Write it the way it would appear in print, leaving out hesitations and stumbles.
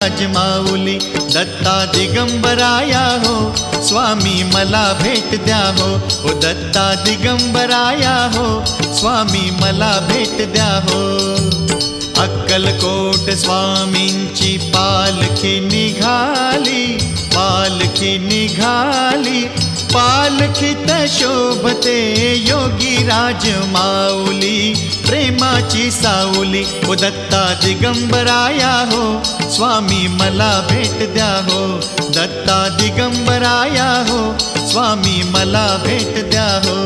राजमाऊली दत्ता दिगंबराया हो, स्वामी मला भेट द्या हो. ओ दत्ता दिगंबराया हो, स्वामी मला भेट द्या हो. अक्कलकोट स्वामींची पालखी निघाली, पालखी निघाली. पालखीत शोभते योगी राजमाऊली, प्रेमाची सावली. ओ दत्ता दिगंबराया हो, स्वामी मला भेट द्या हो. दत्ता दिगंबराया हो, स्वामी मला भेट द्या हो.